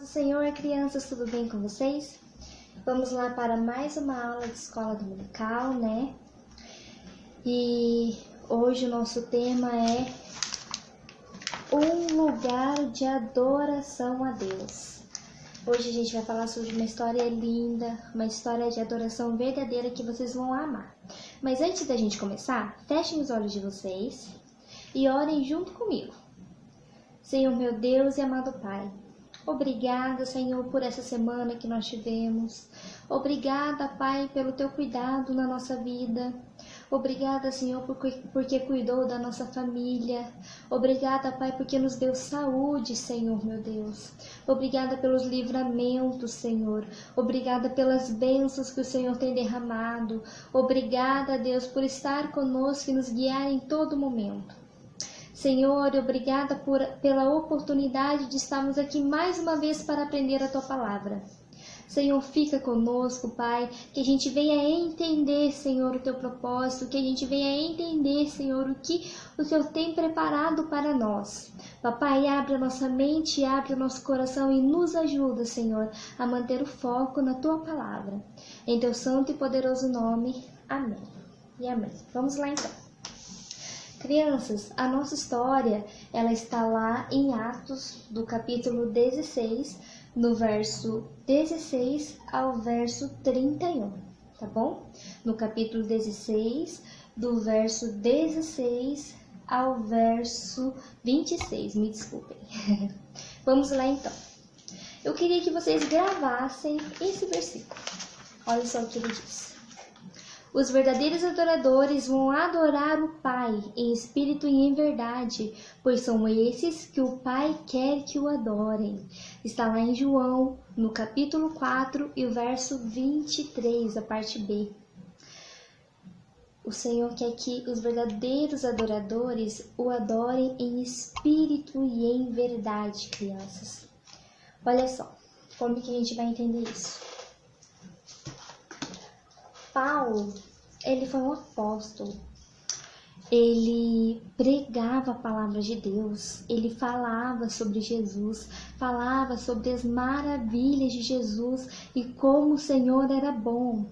Senhor, crianças, tudo bem com vocês? Vamos lá para mais uma aula de escola dominical, né? E hoje o nosso tema é um lugar de adoração a Deus. Hoje a gente vai falar sobre uma história linda, uma história de adoração verdadeira que vocês vão amar. Mas antes da gente começar, fechem os olhos de vocês e orem junto comigo. Senhor, meu Deus e amado Pai, obrigada, Senhor, por essa semana que nós tivemos. Obrigada, Pai, pelo Teu cuidado na nossa vida. Obrigada, Senhor, porque cuidou da nossa família. Obrigada, Pai, porque nos deu saúde, Senhor, meu Deus. Obrigada pelos livramentos, Senhor. Obrigada pelas bênçãos que o Senhor tem derramado. Obrigada, Deus, por estar conosco e nos guiar em todo momento. Senhor, obrigada pela oportunidade de estarmos aqui mais uma vez para aprender a Tua Palavra. Senhor, fica conosco, Pai, que a gente venha entender, Senhor, o Teu propósito, que a gente venha entender, Senhor, o que o Senhor tem preparado para nós. Papai, abre a nossa mente, abre o nosso coração e nos ajuda, Senhor, a manter o foco na Tua Palavra. Em Teu santo e poderoso nome, amém e amém. Vamos lá então. Crianças, a nossa história, ela está lá em Atos, do capítulo 16, no verso 16 ao verso 31, tá bom? No capítulo 16, do verso 16 ao verso 26, me desculpem. Vamos lá então. Eu queria que vocês gravassem esse versículo. Olha só o que ele diz. Os verdadeiros adoradores vão adorar o Pai em espírito e em verdade, pois são esses que o Pai quer que o adorem. Está lá em João, no capítulo 4 e o verso 23, a parte B. O Senhor quer que os verdadeiros adoradores o adorem em espírito e em verdade, crianças. Olha só, como que a gente vai entender isso? Paulo, ele foi um apóstolo, ele pregava a palavra de Deus, ele falava sobre Jesus, falava sobre as maravilhas de Jesus e como o Senhor era bom.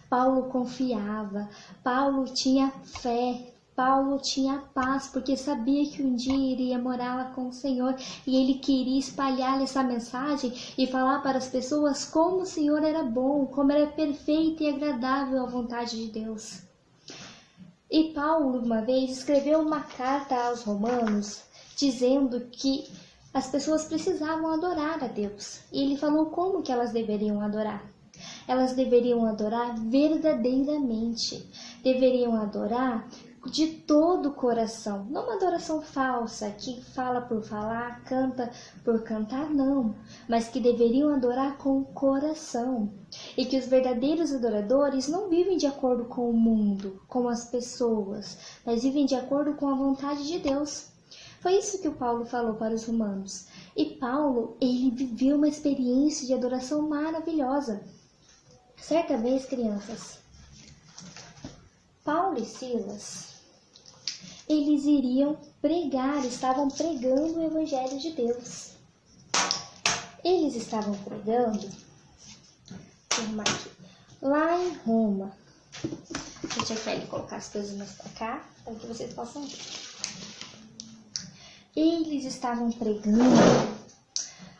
Paulo confiava, Paulo tinha fé, Paulo tinha paz, porque sabia que um dia iria morar lá com o Senhor e ele queria espalhar essa mensagem e falar para as pessoas como o Senhor era bom, como era perfeito e agradável a vontade de Deus. E Paulo, uma vez, escreveu uma carta aos romanos dizendo que as pessoas precisavam adorar a Deus. E ele falou como que elas deveriam adorar. Elas deveriam adorar verdadeiramente, deveriam adorar de todo o coração, não uma adoração falsa, que fala por falar, canta por cantar, não, mas que deveriam adorar com o coração, e que os verdadeiros adoradores não vivem de acordo com o mundo, com as pessoas, mas vivem de acordo com a vontade de Deus. Foi isso que o Paulo falou para os romanos, e Paulo, ele viveu uma experiência de adoração maravilhosa. Certa vez, crianças, Paulo e Silas, eles iriam pregar, estavam pregando o Evangelho de Deus. Eles estavam pregando, deixa eu arrumar aqui, lá em Roma. Deixa eu Kelly colocar as coisas mais pra cá, para que vocês possam ver. Eles estavam pregando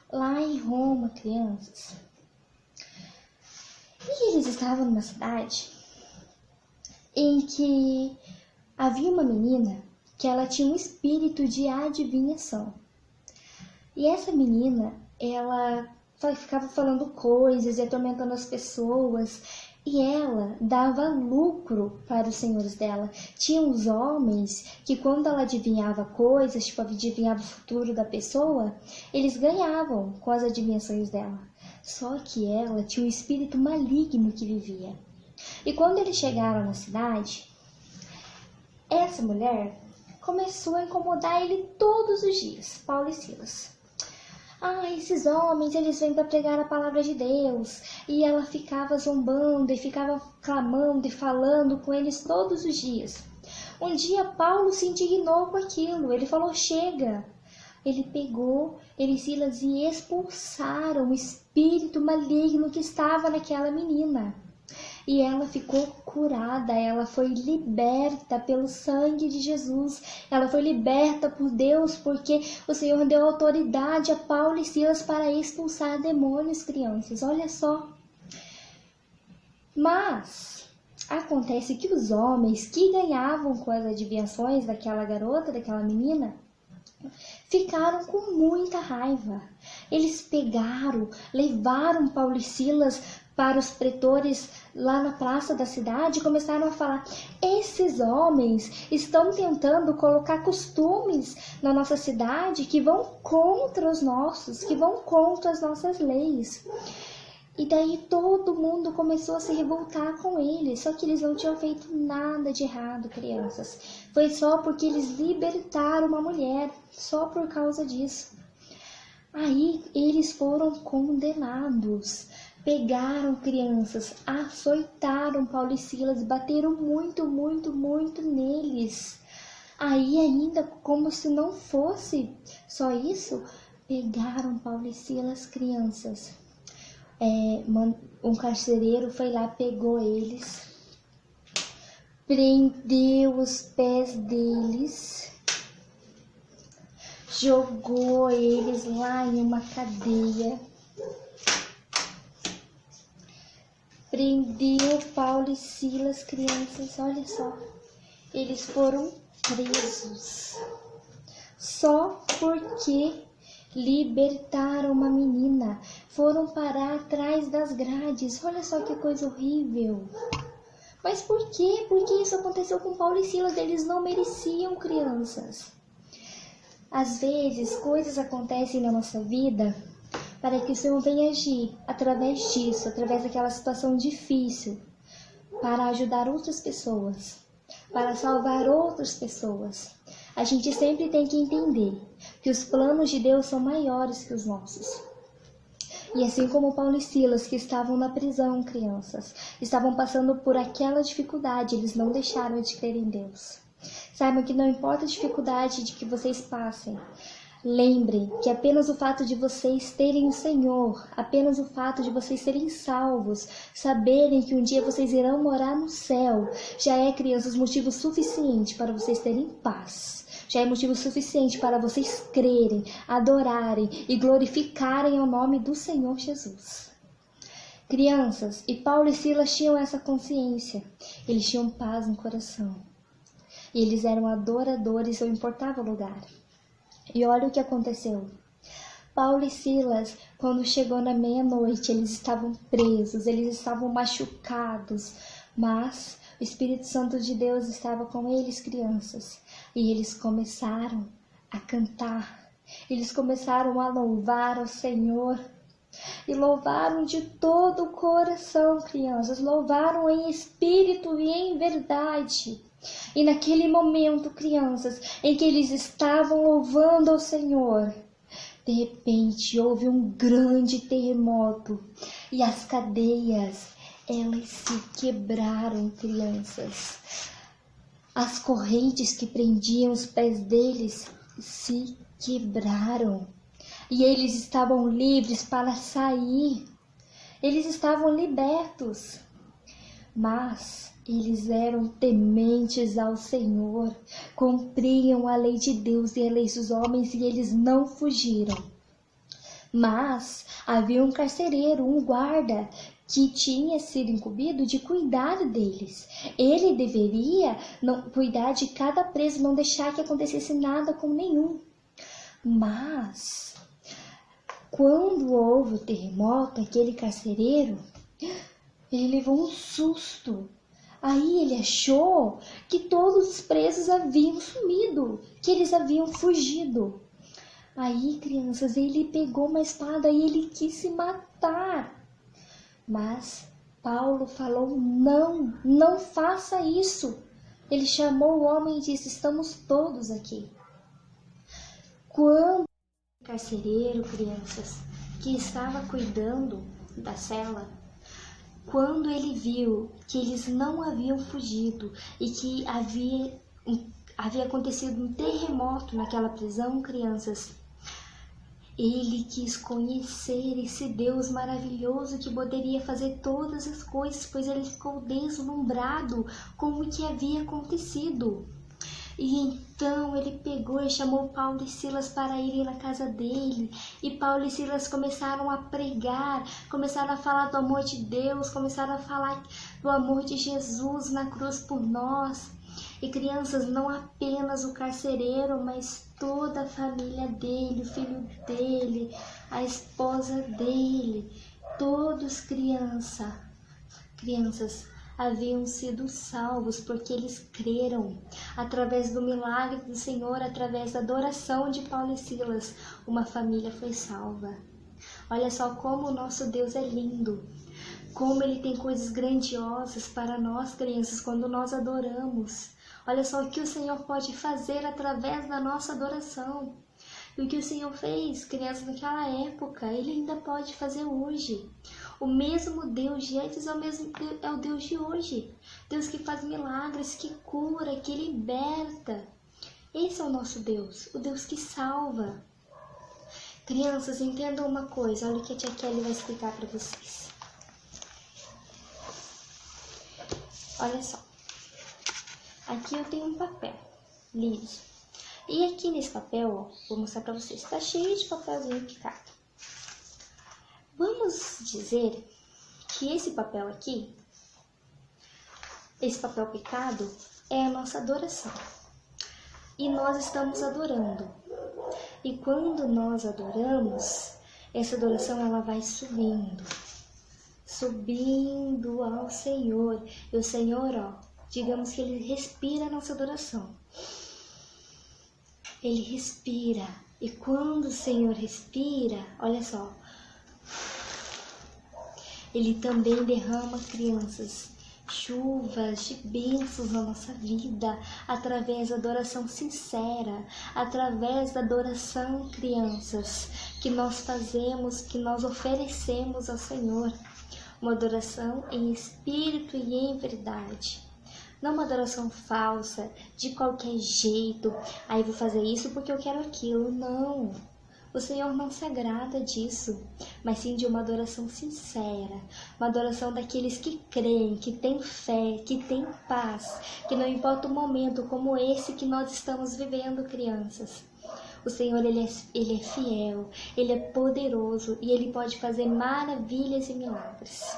lá em Roma, crianças. E eles estavam numa cidade em que havia uma menina que ela tinha um espírito de adivinhação. E essa menina, ela ficava falando coisas e atormentando as pessoas. E ela dava lucro para os senhores dela. Tinha uns homens que quando ela adivinhava coisas, tipo adivinhava o futuro da pessoa, eles ganhavam com as adivinhações dela. Só que ela tinha um espírito maligno que vivia. E quando eles chegaram na cidade, essa mulher começou a incomodar ele todos os dias, Paulo e Silas. Esses homens, eles vêm para pregar a palavra de Deus. E ela ficava zombando e ficava clamando e falando com eles todos os dias. Um dia Paulo se indignou com aquilo, ele falou, chega. ele pegou ele e Silas e expulsaram o espírito maligno que estava naquela menina. E ela ficou curada, ela foi liberta pelo sangue de Jesus, ela foi liberta por Deus, porque o Senhor deu autoridade a Paulo e Silas para expulsar demônios, crianças, olha só. Mas acontece que os homens que ganhavam com as adivinhações daquela garota, daquela menina, ficaram com muita raiva. Eles pegaram, levaram Paulo e Silas para os pretores lá na praça da cidade e começaram a falar: esses homens estão tentando colocar costumes na nossa cidade que vão contra os nossos, que vão contra as nossas leis. E daí todo mundo começou a se revoltar com eles, só que eles não tinham feito nada de errado, crianças. Foi só porque eles libertaram uma mulher, só por causa disso. Aí eles foram condenados. Pegaram crianças, açoitaram Paulo e Silas, bateram muito, muito, muito neles. Aí ainda, como se não fosse só isso, pegaram Paulo e Silas, crianças. Um carcereiro foi lá, pegou eles, prendeu os pés deles, jogou eles lá em uma cadeia, prendeu Paulo e Silas, crianças, olha só, eles foram presos, só porque libertaram uma menina, foram parar atrás das grades, olha só que coisa horrível. Mas por quê? Porque isso aconteceu com Paulo e Silas, eles não mereciam, crianças. Às vezes, coisas acontecem na nossa vida para que o Senhor venha agir através disso, através daquela situação difícil, para ajudar outras pessoas, para salvar outras pessoas. A gente sempre tem que entender que os planos de Deus são maiores que os nossos. E assim como Paulo e Silas, que estavam na prisão, crianças, estavam passando por aquela dificuldade, eles não deixaram de crer em Deus. Saibam que não importa a dificuldade de que vocês passem, lembrem que apenas o fato de vocês terem o Senhor, apenas o fato de vocês serem salvos, saberem que um dia vocês irão morar no céu, já é, crianças, motivo suficiente para vocês terem paz. Já é motivo suficiente para vocês crerem, adorarem e glorificarem o nome do Senhor Jesus. Crianças, e Paulo e Silas tinham essa consciência, eles tinham paz no coração. E eles eram adoradores, não importava o lugar. E olha o que aconteceu. Paulo e Silas, quando chegou na meia-noite, eles estavam presos, eles estavam machucados, mas o Espírito Santo de Deus estava com eles, crianças, e eles começaram a cantar, eles começaram a louvar ao Senhor, e louvaram de todo o coração, crianças, louvaram em espírito e em verdade. E naquele momento, crianças, em que eles estavam louvando ao Senhor, de repente houve um grande terremoto e as cadeias, elas se quebraram, crianças. As correntes que prendiam os pés deles se quebraram. E eles estavam livres para sair. Eles estavam libertos. Mas eles eram tementes ao Senhor, cumpriam a lei de Deus e a lei dos homens, e eles não fugiram. Mas havia um carcereiro, um guarda, que tinha sido incumbido de cuidar deles. Ele deveria cuidar de cada preso, não deixar que acontecesse nada com nenhum. Mas quando houve o terremoto, aquele carcereiro, ele levou um susto. Aí ele achou que todos os presos haviam sumido, que eles haviam fugido. Aí, crianças, ele pegou uma espada e ele quis se matar. Mas Paulo falou: não, não faça isso. Ele chamou o homem e disse: estamos todos aqui. Quando o carcereiro, crianças, que estava cuidando da cela, quando ele viu que eles não haviam fugido e que havia acontecido um terremoto naquela prisão, crianças, Ele quis conhecer esse Deus maravilhoso que poderia fazer todas as coisas, pois ele ficou deslumbrado com o que havia acontecido. E então ele pegou e chamou Paulo e Silas para irem na casa dele. E Paulo e Silas começaram a pregar, começaram a falar do amor de Deus, começaram a falar do amor de Jesus na cruz por nós. E crianças, não apenas o carcereiro, mas toda a família dele, o filho dele, a esposa dele, todos crianças haviam sido salvos porque eles creram. Através do milagre do Senhor, através da adoração de Paulo e Silas, uma família foi salva. Olha só como o nosso Deus é lindo, como Ele tem coisas grandiosas para nós, crianças, quando nós adoramos. Olha só o que o Senhor pode fazer através da nossa adoração. E o que o Senhor fez, crianças, naquela época, Ele ainda pode fazer hoje. O mesmo Deus de antes é o Deus de hoje. Deus que faz milagres, que cura, que liberta. Esse é o nosso Deus, o Deus que salva. Crianças, entendam uma coisa, olha o que a tia Kelly vai explicar para vocês. Olha só. Aqui eu tenho um papel liso. E aqui nesse papel, ó, vou mostrar para vocês, está cheio de papelzinho picado. Vamos dizer que esse papel aqui, esse papel picado, é a nossa adoração. E nós estamos adorando. E quando nós adoramos, essa adoração ela vai subindo ao Senhor. E o Senhor, ó, digamos que Ele respira a nossa adoração. Ele respira. E quando o Senhor respira, olha só, Ele também derrama, crianças, chuvas de bênçãos na nossa vida, através da adoração sincera, através da adoração, crianças, que nós fazemos, que nós oferecemos ao Senhor. Uma adoração em espírito e em verdade. Não uma adoração falsa, de qualquer jeito. Aí vou fazer isso porque eu quero aquilo. Não. O Senhor não se agrada disso, mas sim de uma adoração sincera, uma adoração daqueles que creem, que têm fé, que têm paz, que não importa o momento como esse que nós estamos vivendo, crianças. O Senhor, Ele é fiel, Ele é poderoso e Ele pode fazer maravilhas e milagres.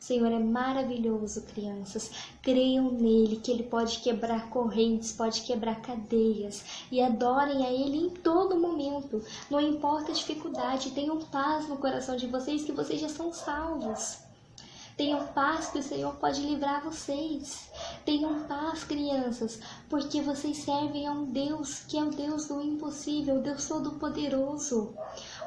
O Senhor é maravilhoso, crianças. Creiam nele, que Ele pode quebrar correntes, pode quebrar cadeias. E adorem a Ele em todo momento. Não importa a dificuldade, tenham paz no coração de vocês, que vocês já são salvos. Tenham paz que o Senhor pode livrar vocês. Tenham paz, crianças, porque vocês servem a um Deus que é o Deus do impossível, o Deus Todo-Poderoso.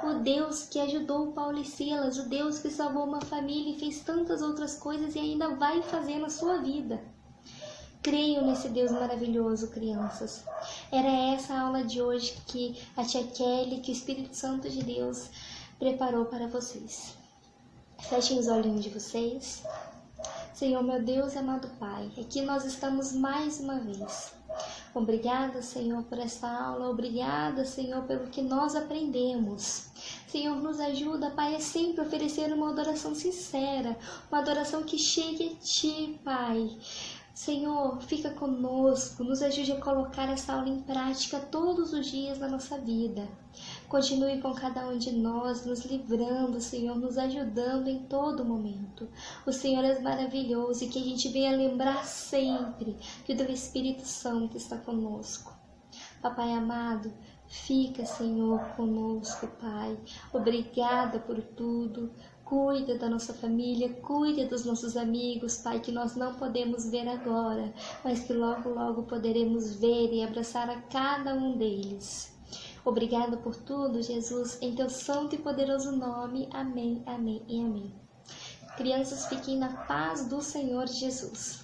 O Deus que ajudou Paulo e Silas, o Deus que salvou uma família e fez tantas outras coisas e ainda vai fazer na sua vida. Creiam nesse Deus maravilhoso, crianças. Era essa a aula de hoje que a tia Kelly, que o Espírito Santo de Deus preparou para vocês. Fechem os olhinhos de vocês. Senhor, meu Deus e amado Pai, aqui nós estamos mais uma vez. Obrigada, Senhor, por esta aula. Obrigada, Senhor, pelo que nós aprendemos. Senhor, nos ajuda, Pai, a sempre oferecer uma adoração sincera, uma adoração que chegue a Ti, Pai. Senhor, fica conosco, nos ajude a colocar essa aula em prática todos os dias da nossa vida. Continue com cada um de nós, nos livrando, Senhor, nos ajudando em todo momento. O Senhor é maravilhoso e que a gente venha lembrar sempre que o Teu Espírito Santo está conosco. Papai amado, fica, Senhor, conosco, Pai. Obrigada por tudo. Cuida da nossa família, cuida dos nossos amigos, Pai, que nós não podemos ver agora, mas que logo, logo poderemos ver e abraçar a cada um deles. Obrigada por tudo, Jesus, em Teu santo e poderoso nome. Amém, amém e amém. Crianças, fiquem na paz do Senhor Jesus.